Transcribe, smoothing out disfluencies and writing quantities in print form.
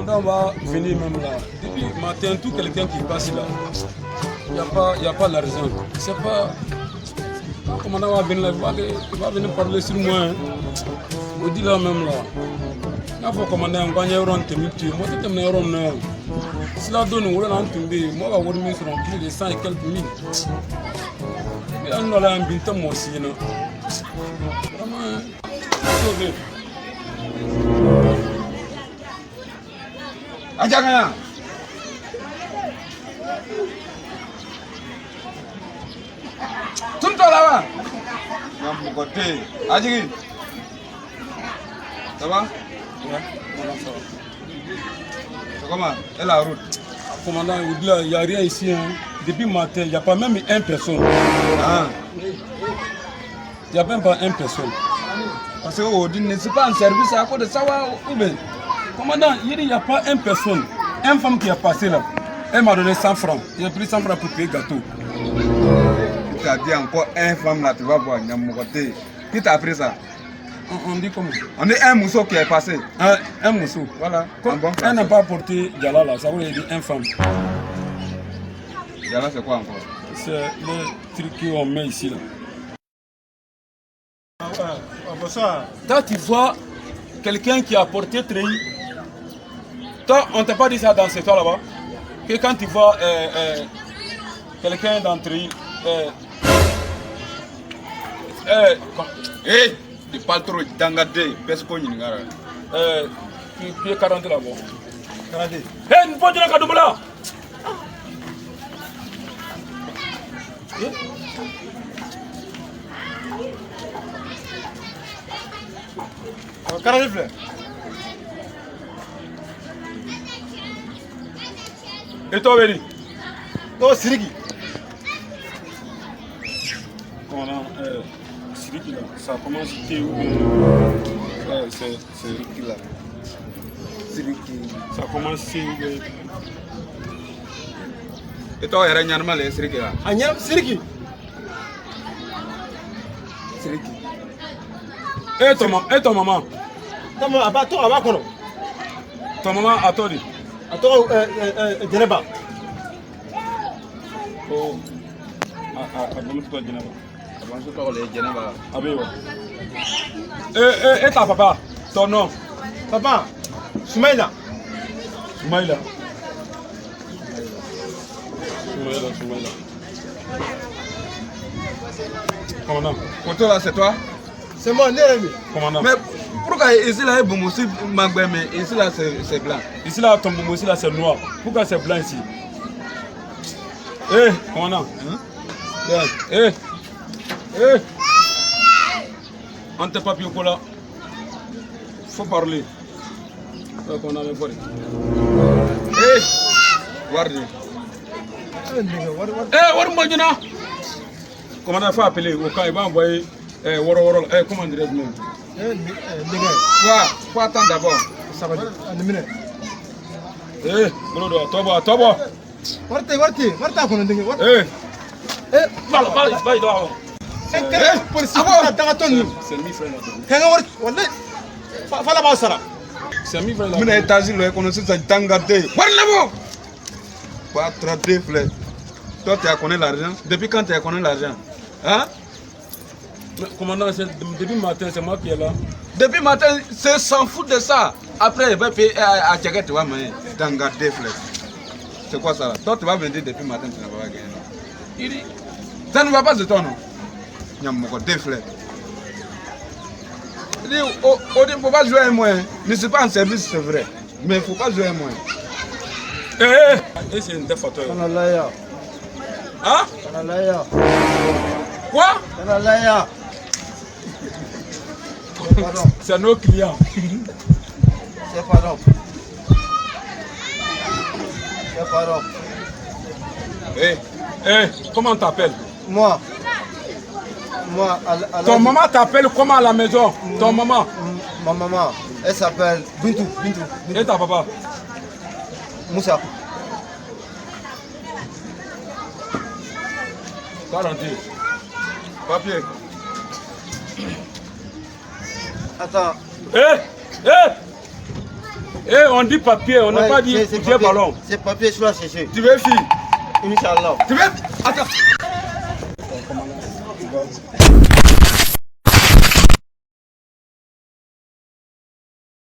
commandant va venir même là. Depuis matin, tout quelqu'un qui passe là, il n'y a pas l'argent. C'est pas. Le commandant va venir là, il va venir parler sur moi. Hein. On dit là même là. Il faut commander un gagnant euro en temiti. Moi, je t'aime euro neuf. Si la donne, on va en tomber. Moi, je vais avoir mis sur un plus de 100 et quelques mille. Il y a un bintam moi aussi. Vraiment, sauvé. Ajagana. Tout là-bas. Non, mon côté. Adjigi. Ça va? Ouais, ça va. C'est comment? Et la route? Commandant, il n'y a rien ici. Hein. Depuis matin, il n'y a pas même une personne. Ah. Il n'y a même pas une personne. Parce que ne c'est pas un service à cause de ça. Ou bien? Commandant, il n'y a pas une personne. Une femme qui a passé là. Elle m'a donné 100 francs. J'ai pris 100 francs pour payer le gâteau. Tu as dit encore une femme là, tu vas voir. Qui t'a pris ça? On dit comment? On est un mousseau qui est passé. Un mousseau. Voilà. Elle n'a pas apporté Diala là. Ça veut dire une femme. Diala, c'est quoi encore? C'est le truc qu'on met ici là. Toi, tu vois quelqu'un qui a apporté treillis. Toi, on ne t'a pas dit ça dans ce toit là-bas? Que quand tu vois quelqu'un dans treillis. Tu parles trop d'engadé. Qu'est-ce qu'on y a? Tu es 40 là-bas. 40. Hé, ne pas dire que tu là. Carré. Et toi, Béni? Oh, Siriki. Voilà, Siriki là, ça commence à où? C'est Siriki là. Siriki. Ça commence où? Et toi, il y a un animal, Siriki là. Agnam Siriki. Siriki. Et ton maman? Ton maman a toi dit? Djeneba. Oh. Bon, toi, Djeneba. Avant de parler, Djeneba. Ah, oui, et ta papa? Ton nom? Papa, Soumaïla. Soumaïla. Commandant. Koto là, c'est toi? C'est moi, Nérémi. Commandant. Mais pourquoi ici là, c'est Mangbe, mais ici là, c'est blanc? Ici là, ton boumou, ici là, c'est noir. Pourquoi c'est blanc ici? Eh, commandant. On t'a pas pu au là. Faut parler. Qu'on a même pas. Wardi. Warmojina. Commandant, il faut appeler au cas, il va envoyer Woro. Comment dirais-je même? Quoi attendre d'abord? Ça va dire. Brodo, Tobo. Warta kono ndenge. Vai, doa. Police daga ton. C'est mi frère là. Kanga war wallahi. Fala ba sara. C'est mi frère là. Muna étage là, qu'on sait ça tangate. Warlabo. Pas traiter frère. Toi tu as connu l'argent. Depuis quand tu as connu l'argent? Hein? Commandant, depuis matin, c'est moi qui est là. Depuis matin, c'est s'en fout de ça. Après, il va payer à Tchagat, tu vas me tangater frère. C'est quoi ça là? Toi tu vas me dire depuis matin tu n'as pas gagné. Il dit, ça ne va pas de toi non? Il y a mon côté frère. Il dit, il ne faut pas jouer à moi. Ne suis pas en service, c'est vrai. Mais il ne faut pas jouer à moi. Et c'est une défateur. Kanalaya. Hein? Kanalaya. Quoi? Kanalaya. C'est nos clients. C'est pardon. C'est pardon. Comment t'appelles? Moi, ton maman t'appelle comment à la maison? Ton maman? Ma maman, elle s'appelle Bintou. Et ta papa? Moussa. 40. Papier. Attends. Eh, on dit papier, on n'a pas dit c'est couper ballon. C'est papier, je dois chercher. Tu veux fille? Inch'Allah. Tu veux? Attends.